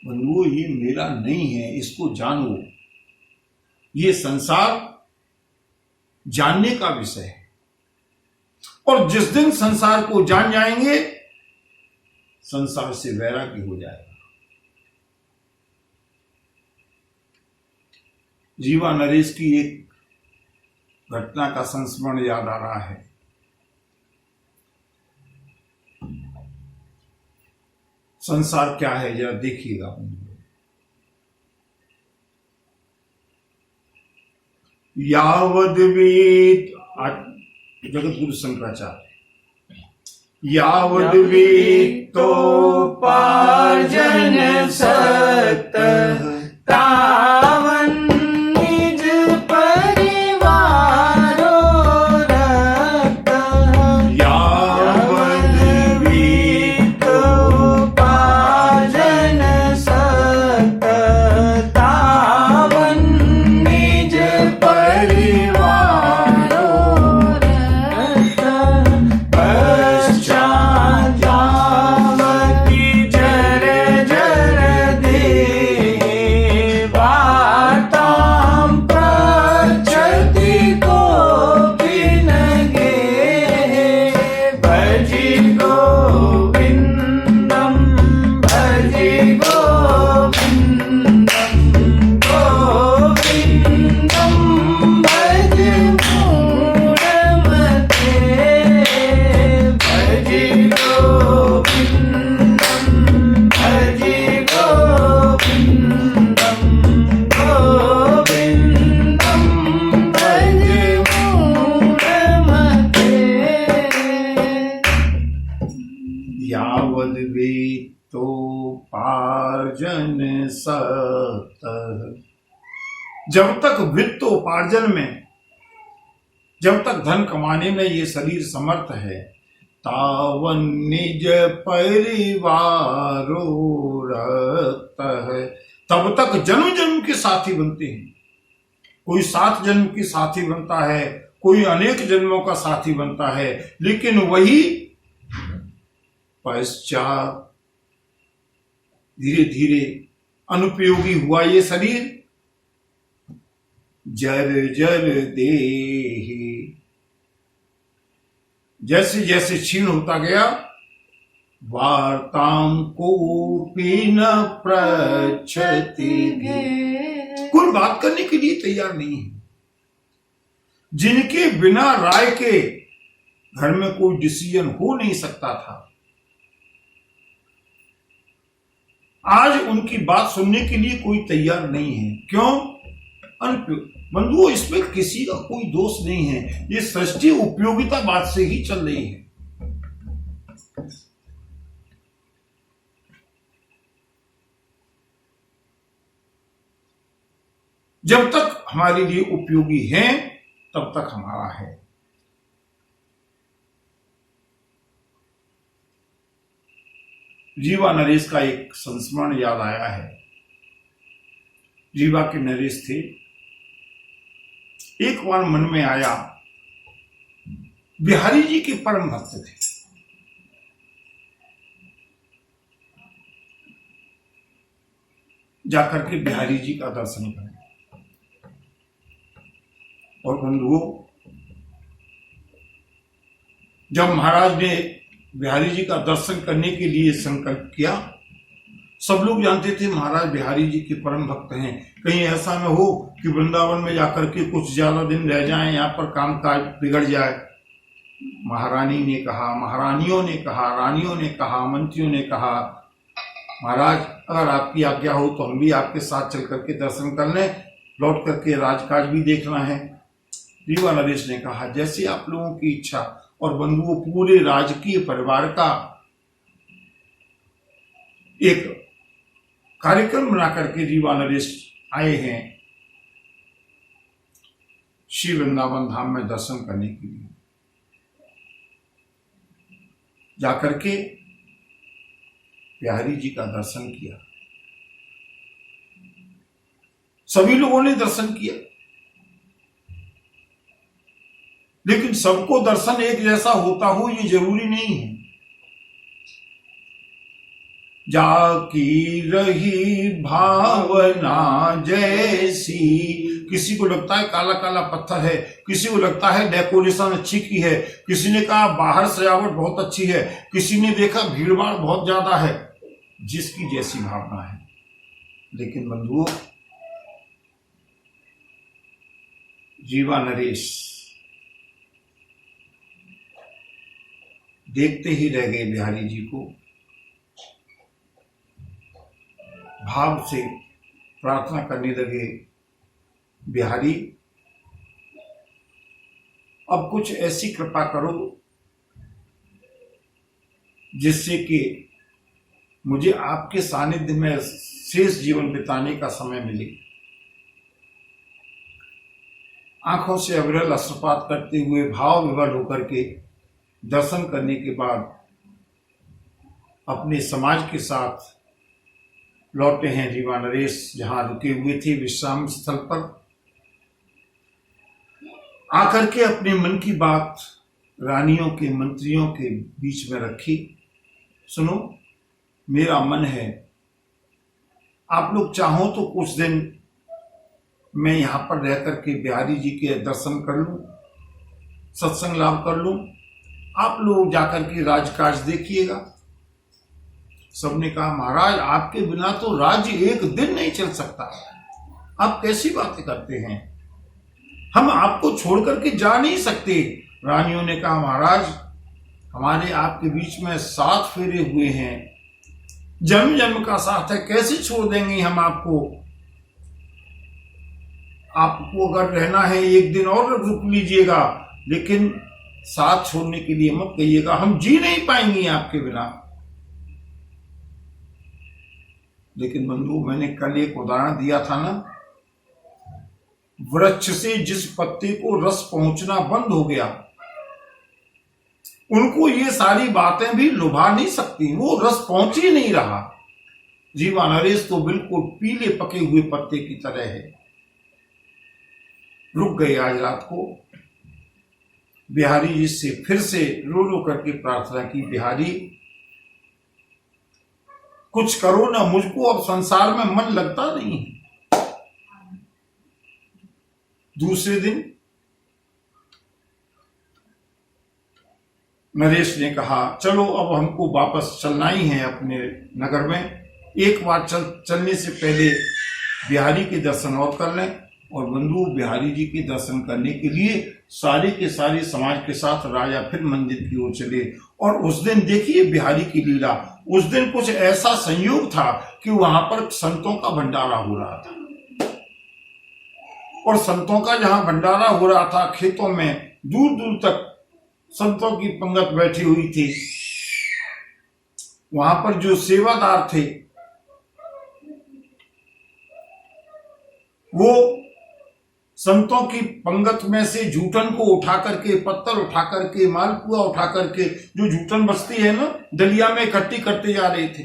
बंधुओं, ये मेरा नहीं है, इसको जानो। ये संसार जानने का विषय है, और जिस दिन संसार को जान जाएंगे संसार से वैराग्य हो जाएगा। जीवा नरेश की एक घटना का संस्मरण याद आ रहा है। संसार क्या है जरा देखिएगा। यावद्वीत जगतगुरु शंकराचार्य, यावद्वीतोपार्जन सक्त तावन् निज परिवारो रक्त। यावद्वीतोपार्जन सक्त तावन् निज परिवारो रक्त। पश्चात् यावति जर जर देवातां प्रचति कोऽपि न गेहे। भजि गोविन्दं भजि गोविन्दं गोविन्दं भज मूढमते। भजि गोविन्दं भजि गोविन्दं गोविन्दं भज मूढमते। यावद्वीतोपार्जन सतः, जब तक वित्तोपार्जन में, जब तक धन कमाने में ये शरीर समर्थ है, तावन निज परिवारो रक्त है, तब तक जन्म जन्म के साथी बनते हैं। कोई 7 जन्म की साथी बनता है, कोई अनेक जन्मों का साथी बनता है, लेकिन वही पश्चात धीरे धीरे अनुपयोगी हुआ ये शरीर, जर जर देहि। जैसे जैसे क्षीण होता गया, वार्तां कोपि न पृच्छति। कोई बात करने के लिए तैयार नहीं है। जिनके बिना राय के घर में कोई डिसीजन हो नहीं सकता था, आज उनकी बात सुनने के लिए कोई तैयार नहीं है। क्यों? बंधुओं, इसमें किसी का कोई दोष नहीं है। ये सृष्टि उपयोगिता बात से ही चल रही है। जब तक हमारे लिए उपयोगी है तब तक हमारा है। रीवा नरेश का एक संस्मरण याद आया है। रीवा के नरेश थे। एक बार मन में आया, बिहारी जी के परम भक्त थे। जाकर के बिहारी जी का दर्शन करें। और बंधुओं, जब महाराज ने बिहारी जी का दर्शन करने के लिए संकल्प किया, सब लोग जानते थे महाराज बिहारी जी के परम भक्त हैं। कहीं ऐसा न हो कि वृंदावन में जाकर के कुछ ज्यादा दिन रह जाएं, यहाँ पर काम काज बिगड़ जाए। महारानी ने कहा, महारानियों ने कहा, रानियों ने कहा, मंत्रियों ने कहा, महाराज अगर आपकी आज्ञा हो तो हम भी आपके साथ चल करके दर्शन कर लें, लौट करके राजकाज भी देखना है। रीवा नरेश ने कहा, जैसे आप लोगों की इच्छा। और बंधुओं, पूरे राजकीय परिवार का एक कार्यक्रम बना करके रीवा नरेश आए हैं श्री वृंदावन धाम में दर्शन करने के लिए। जाकर के बिहारी जी का दर्शन किया। सभी लोगों ने दर्शन किया, लेकिन सबको दर्शन एक जैसा होता हो ये जरूरी नहीं है। जाकी रही भावना जैसी, किसी को लगता है काला काला पत्थर है, किसी को लगता है डेकोरेशन अच्छी की है, किसी ने कहा बाहर सजावट बहुत अच्छी है, किसी ने देखा भीड़भाड़ बहुत ज्यादा है। जिसकी जैसी भावना है। लेकिन बंधुओं, रीवा नरेश देखते ही रह गए बिहारी जी को। भाव से प्रार्थना करने लगे, बिहारी अब कुछ ऐसी कृपा करो जिससे कि मुझे आपके सानिध्य में शेष जीवन बिताने का समय मिले। आंखों से अविरल अश्रुपात करते हुए भाव विवल होकर के दर्शन करने के बाद अपने समाज के साथ लौटे हैं रीवा नरेश, जहां रुके हुए थे विश्राम स्थल पर। आकर के अपने मन की बात रानियों के, मंत्रियों के बीच में रखी। सुनो, मेरा मन है, आप लोग चाहो तो कुछ दिन मैं यहां पर रह करके बिहारी जी के दर्शन कर लूं, सत्संग लाभ कर लूं, आप लोग जाकर के राजकाज देखिएगा। सबने कहा, महाराज आपके बिना तो राज्य एक दिन नहीं चल सकता। आप कैसी बातें करते हैं, हम आपको छोड़ करके जा नहीं सकते। रानियों ने कहा, महाराज हमारे आपके बीच में 7 फेरे हुए हैं, जन्म जन्म का साथ है, कैसे छोड़ देंगे हम आपको। आपको अगर रहना है 1 दिन और रुक लीजिएगा, लेकिन साथ छोड़ने के लिए मत कहिएगा, हम जी नहीं पाएंगे आपके बिना। लेकिन बंधु, मैंने कल एक उदाहरण दिया था ना, वृक्ष से जिस पत्ते को रस पहुंचना बंद हो गया, उनको ये सारी बातें भी लुभा नहीं सकती, वो रस पहुंच ही नहीं रहा। रीवा नरेश तो बिल्कुल पीले पके हुए पत्ते की तरह है। रुक गए आज रात को। बिहारी जी से फिर से रो रो करके प्रार्थना की, बिहारी कुछ करो ना, मुझको अब संसार में मन लगता नहीं। दूसरे दिन नरेश ने कहा चलो अब हमको वापस चलना ही है अपने नगर में, एक बार चलने से पहले बिहारी के दर्शन और कर लें। और बंधु बिहारी जी के दर्शन करने के लिए सारे के सारे समाज के साथ राजा फिर मंदिर की ओर चले। और उस दिन देखिए बिहारी की लीला, उस दिन कुछ ऐसा संयोग था कि वहां पर संतों का भंडारा हो रहा था। और संतों का जहां भंडारा हो रहा था, खेतों में दूर दूर तक संतों की पंगत बैठी हुई थी। वहां पर जो सेवादार थे वो संतों की पंगत में से जूठन को उठा करके, पत्थर उठा करके, मालपुआ उठा करके, जो जूठन बचती है ना, डलिया में इकट्ठी करते जा रहे थे।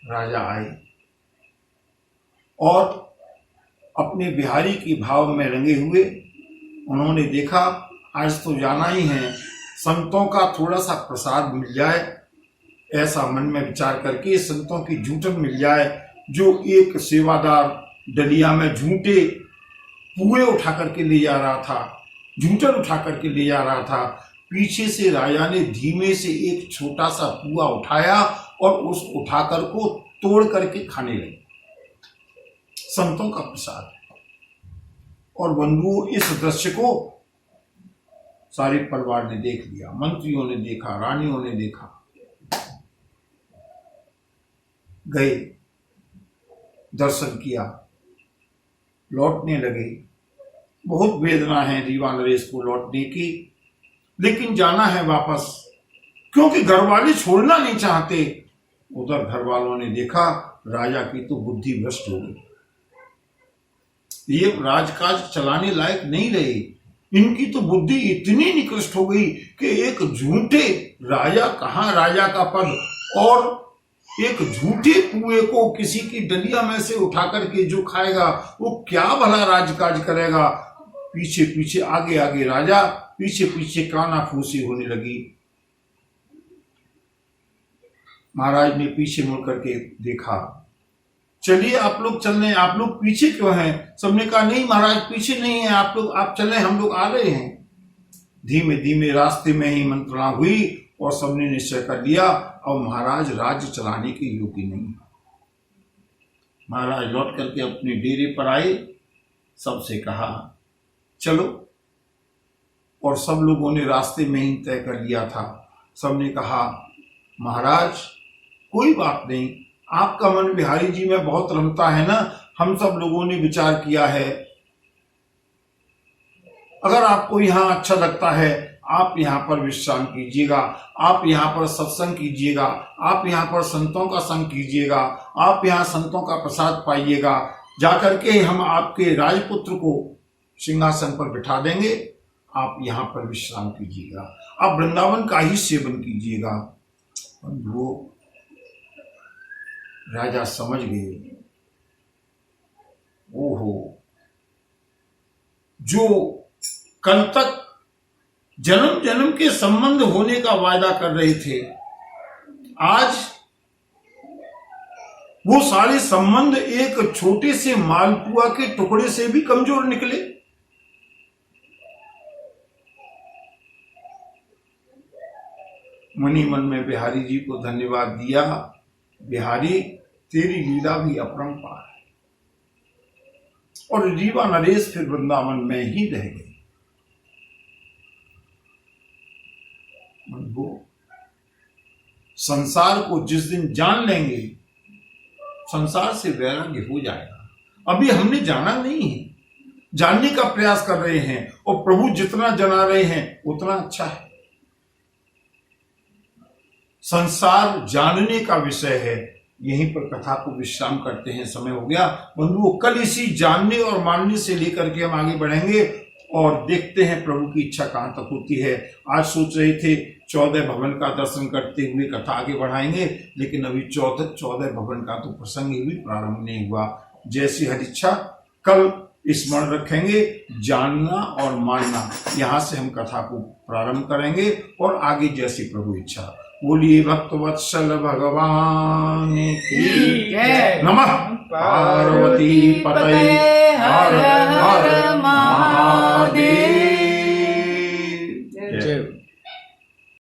राजा आए और अपने बिहारी की भाव में रंगे हुए उन्होंने देखा आज तो जाना ही है, संतों का थोड़ा सा प्रसाद मिल जाए, ऐसा मन में विचार करके संतों की जूठन मिल जाए। जो एक सेवादार डलिया में झूठे पुए उठा करके ले जा रहा था, जूठन उठा करके ले जा रहा था, पीछे से राजा ने धीमे से एक छोटा सा पुआ उठाया और उस उठाकर को तोड़ करके खाने लगे। संतों का प्रसाद। और बंधुओं इस दृश्य को सारे परिवार ने देख लिया, मंत्रियों ने देखा, रानियों ने देखा, गए, दर्शन किया, लौटने लगे। बहुत वेदना है रीवा नरेश को लौटने की, लेकिन जाना है वापस, क्योंकि घर वाले छोड़ना नहीं चाहते। उधर घर वालों ने देखा राजा की तो बुद्धि भ्रष्ट हो गई, ये राजकाज चलाने लायक नहीं रहे, इनकी तो बुद्धि इतनी निकृष्ट हो गई कि एक झूठे राजा, कहां राजा का पद, और एक झूठे कुएं को किसी की डलिया में से उठा करके जो खाएगा वो क्या भला राजकाज करेगा। पीछे पीछे, आगे आगे राजा, पीछे पीछे काना फूसी होने लगी। महाराज ने पीछे मुड़ करके देखा, चलिए आप लोग चल रहे हैं, आप लोग पीछे क्यों हैं? सबने कहा नहीं महाराज पीछे नहीं है, आप लोग आप चले, हम लोग आ रहे हैं। धीमे धीमे रास्ते में ही मंत्रणा हुई और सबने निश्चय कर लिया अब महाराज राज्य चलाने के योग्य नहीं है। महाराज लौट करके अपने डेरे पर आए, सबसे कहा चलो, और सब लोगों ने रास्ते में ही तय कर लिया था। सबने कहा महाराज कोई बात नहीं, आपका मन बिहारी जी में बहुत रमता है ना, हम सब लोगों ने विचार किया है, अगर आपको यहाँ अच्छा लगता है आप यहाँ पर विश्राम कीजिएगा, आप यहाँ पर सत्संग कीजिएगा, आप यहाँ पर संतों का संग कीजिएगा, आप यहाँ संतों का प्रसाद पाइएगा, जाकर के हम आपके राजपुत्र को सिंहासन पर बिठा देंगे, आप यहाँ पर विश्राम कीजिएगा, आप वृंदावन का ही सेवन कीजिएगा। वो राजा समझ गए, ओहो, जो कल तक जन्म जन्म के संबंध होने का वायदा कर रहे थे, आज वो सारे संबंध एक छोटे से मालपुआ के टुकड़े से भी कमजोर निकले। मनी मन में बिहारी जी को धन्यवाद दिया, बिहारी तेरी लीला भी अपरंपार है। और रीवा नरेश फिर वृंदावन में ही रह गए। वो संसार को जिस दिन जान लेंगे, संसार से वैराग्य हो जाएगा। अभी हमने जाना नहीं है, जानने का प्रयास कर रहे हैं, और प्रभु जितना जना रहे हैं उतना अच्छा है। संसार जानने का विषय है। यहीं पर कथा को विश्राम करते हैं, समय हो गया बंधुओं। कल इसी जानने और मानने से लेकर के हम आगे बढ़ेंगे और देखते हैं प्रभु की इच्छा कहां तक होती है। आज सोच रहे थे 14 भवन का दर्शन करते हुए कथा आगे बढ़ाएंगे, लेकिन अभी 14 भवन का तो प्रसंग ही प्रारंभ नहीं हुआ। जैसी हर इच्छा, कल स्मरण रखेंगे, जानना और मानना। यहाँ से हम कथा को प्रारंभ करेंगे और आगे जैसी प्रभु इच्छा। बोलिए भक्तवत्सल भगवान की जय। नमः पार्वती पतये हर हर महादेव।